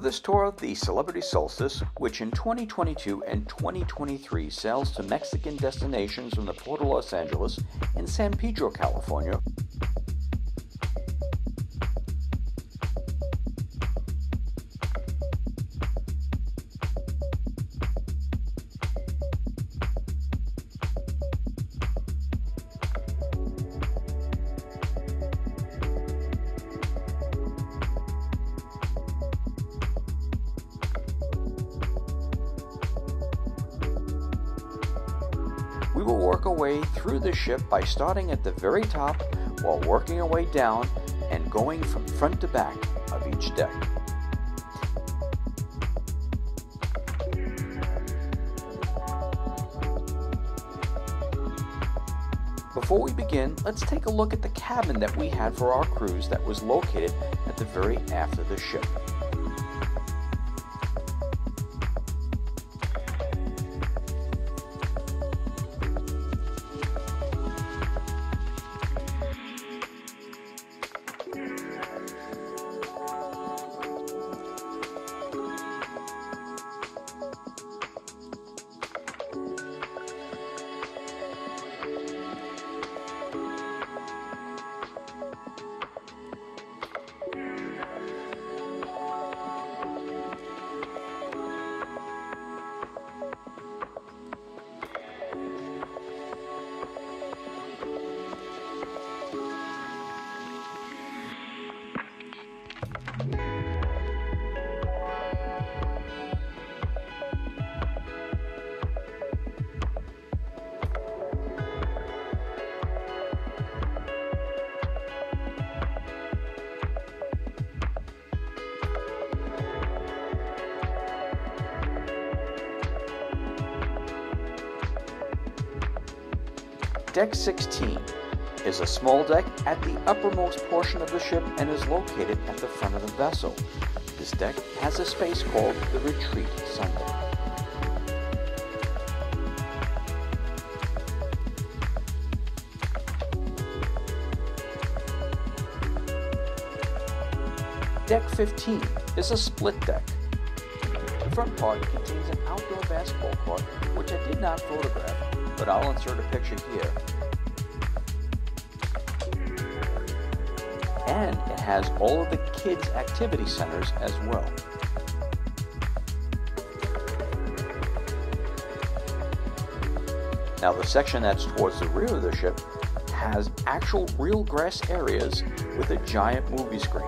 For this tour of the Celebrity Solstice, which in 2022 and 2023 sails to Mexican destinations from the Port of Los Angeles and San Pedro, California, we will work our way through the ship by starting at the very top while working our way down and going from front to back of each deck. Before we begin, let's take a look at the cabin that we had for our cruise that was located at the very aft of the ship. Deck 16 is a small deck at the uppermost portion of the ship and is located at the front of the vessel. This deck has a space called the Retreat Sundeck. Deck 15 is a split deck. The front part contains an outdoor basketball court, which I did not photograph, but I'll insert a picture here. And it has all of the kids' activity centers as well. Now the section that's towards the rear of the ship has actual real grass areas with a giant movie screen.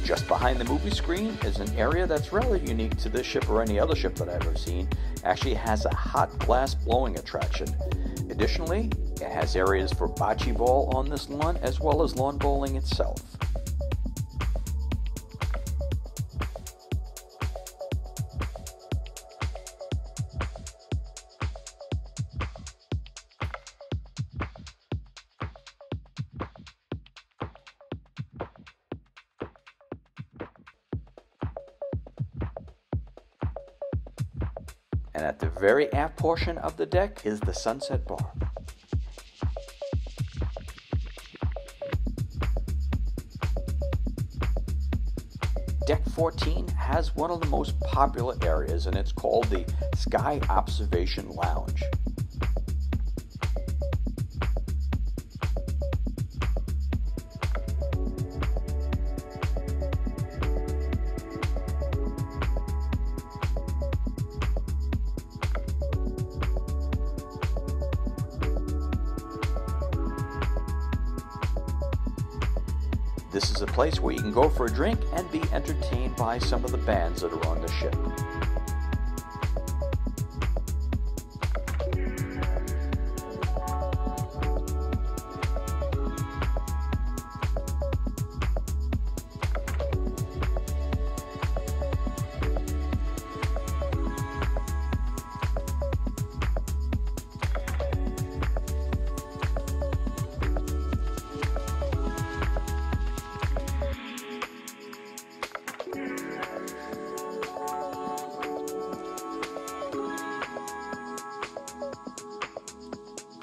Just behind the movie screen is an area that's rather unique to this ship or any other ship that I've ever seen. Actually, it has a hot glass blowing attraction. Additionally, it has areas for bocce ball on this lawn as well as lawn bowling itself. And at the very aft portion of the deck is the sunset bar. Deck 14 has one of the most popular areas, and it's called the Sky Observation Lounge. This is a place where you can go for a drink and be entertained by some of the bands that are on the ship.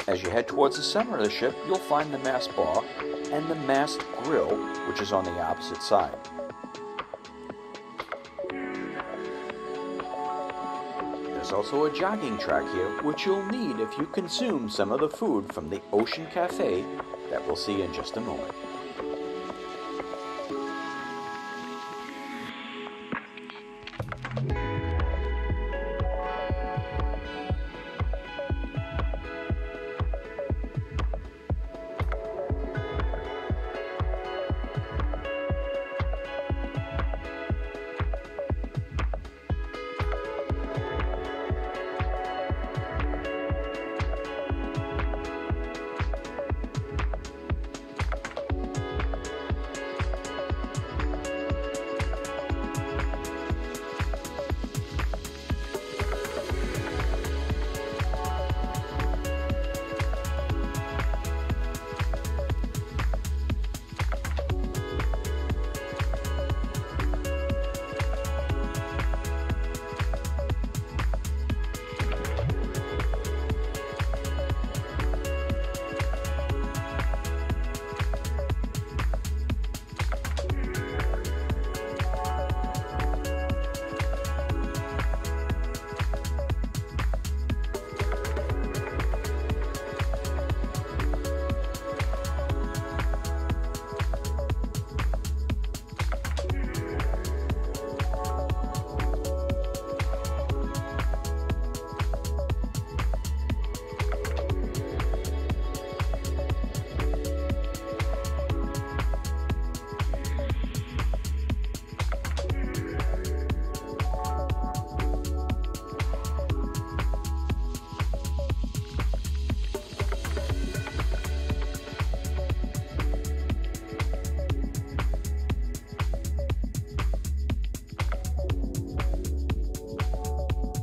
As you head towards the center of the ship, you'll find the mast bar and the mast grill, which is on the opposite side. There's also a jogging track here, which you'll need if you consume some of the food from the Ocean Cafe that we'll see in just a moment.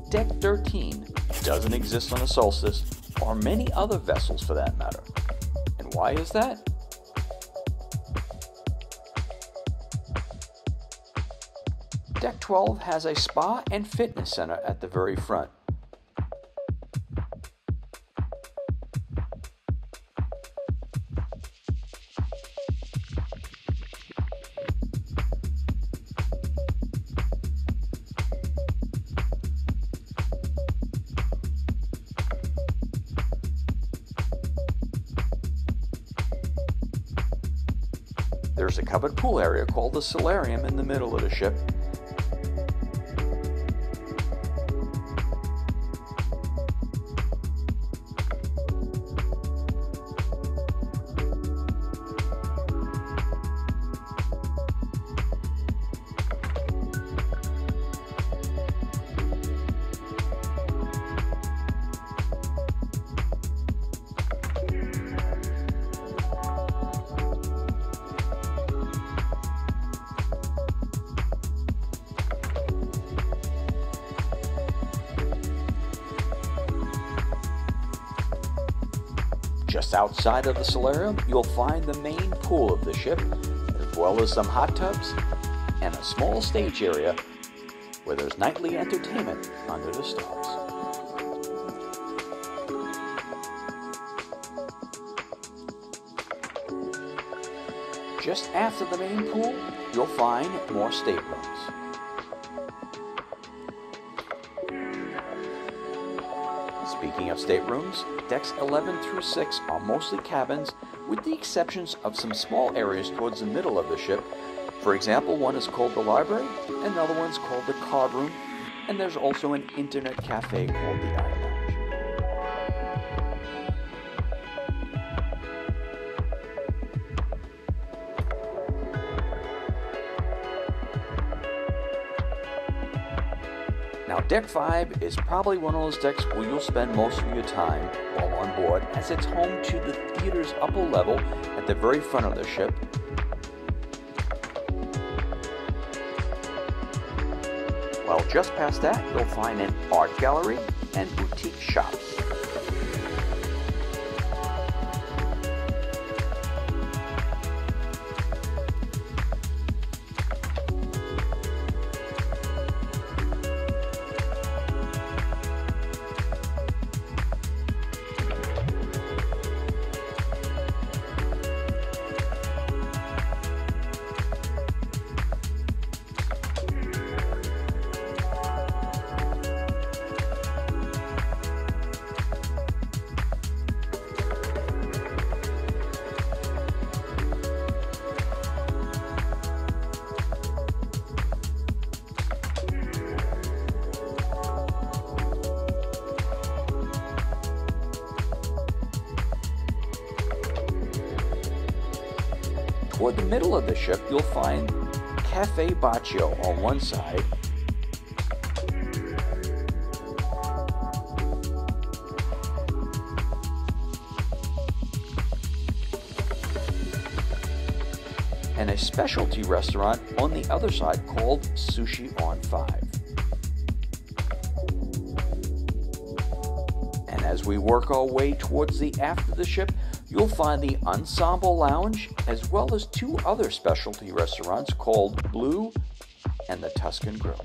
Deck 13 doesn't exist on the Solstice, or many other vessels for that matter. And why is that? Deck 12 has a spa and fitness center at the very front. There's a covered pool area called the solarium in the middle of the ship. Just outside of the solarium, you'll find the main pool of the ship, as well as some hot tubs and a small stage area where there's nightly entertainment under the stars. Just after the main pool, you'll find more staterooms. Speaking of staterooms, decks 11 through 6 are mostly cabins, with the exceptions of some small areas towards the middle of the ship. For example, one is called the library, another one's called the card room, and there's also an internet cafe called the Eye Lounge. Now, Deck 5 is probably one of those decks where you'll spend most of your time while on board, as it's home to the theater's upper level at the very front of the ship. While just past that, you'll find an art gallery and boutique shops. Toward the middle of the ship, you'll find Cafe Baccio on one side, and a specialty restaurant on the other side called Sushi on 5. And as we work our way towards the aft of the ship, you'll find the Ensemble Lounge as well as 2 other specialty restaurants called Blue and the Tuscan Grill.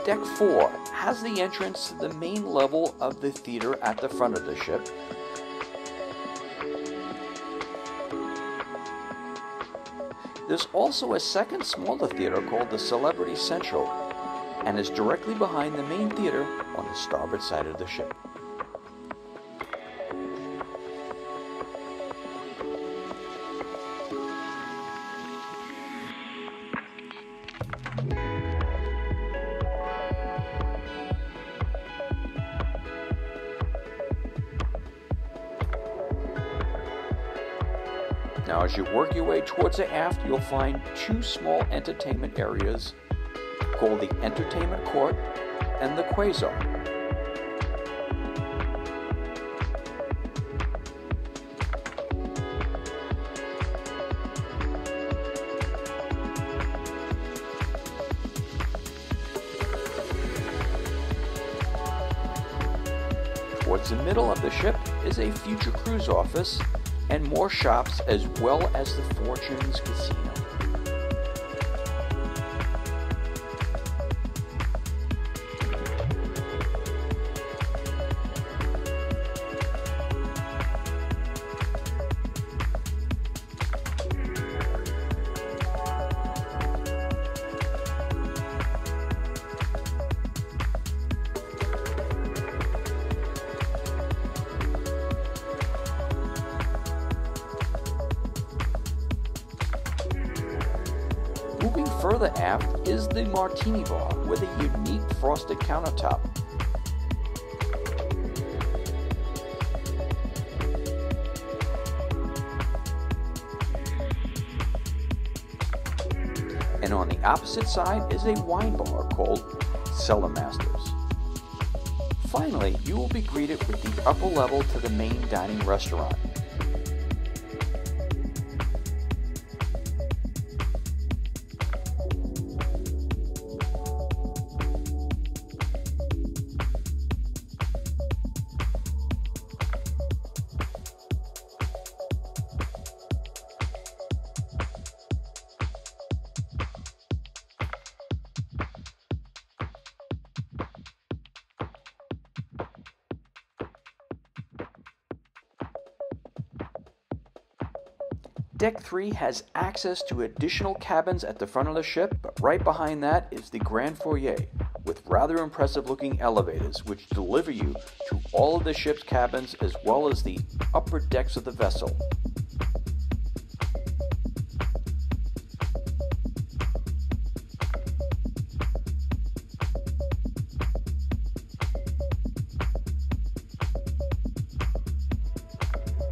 Deck 4 has the entrance to the main level of the theater at the front of the ship. There's also a second smaller theater called the Celebrity Central, and is directly behind the main theater on the starboard side of the ship. Now, as you work your way towards the aft, you'll find 2 small entertainment areas called the Entertainment Court and the Quasar. Towards the middle of the ship is a future cruise office and more shops, as well as the Fortunes Casino. Moving further aft is the Martini Bar with a unique frosted countertop. And on the opposite side is a wine bar called Cellar Masters. Finally, you will be greeted with the upper level to the main dining restaurant. Deck 3 has access to additional cabins at the front of the ship, but right behind that is the Grand Foyer, with rather impressive looking elevators which deliver you to all of the ship's cabins as well as the upper decks of the vessel.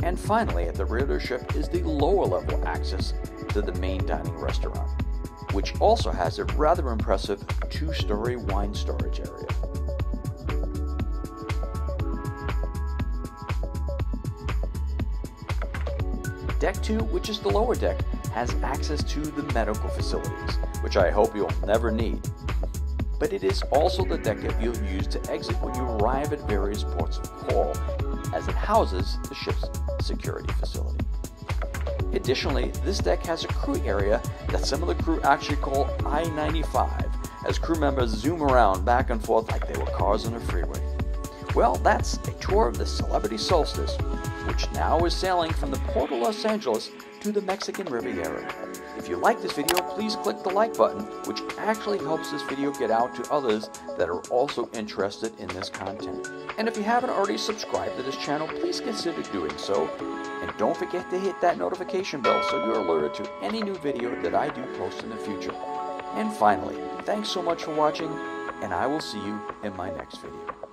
And finally, at the rear of the ship is the lower level access to the main dining restaurant, which also has a rather impressive 2-story wine storage area. Deck 2, which is the lower deck, has access to the medical facilities, which I hope you'll never need. But it is also the deck that you'll use to exit when you arrive at various ports of call, as it houses the ship's security facility. Additionally, this deck has a crew area that some of the crew actually call I-95, as crew members zoom around back and forth like they were cars on a freeway. Well, that's a tour of the Celebrity Solstice, which now is sailing from the port of Los Angeles to the Mexican Riviera. If you like this video, please click the like button, which actually helps this video get out to others that are also interested in this content. And if you haven't already subscribed to this channel, please consider doing so. And don't forget to hit that notification bell so you're alerted to any new video that I do post in the future. And finally, thanks so much for watching, and I will see you in my next video.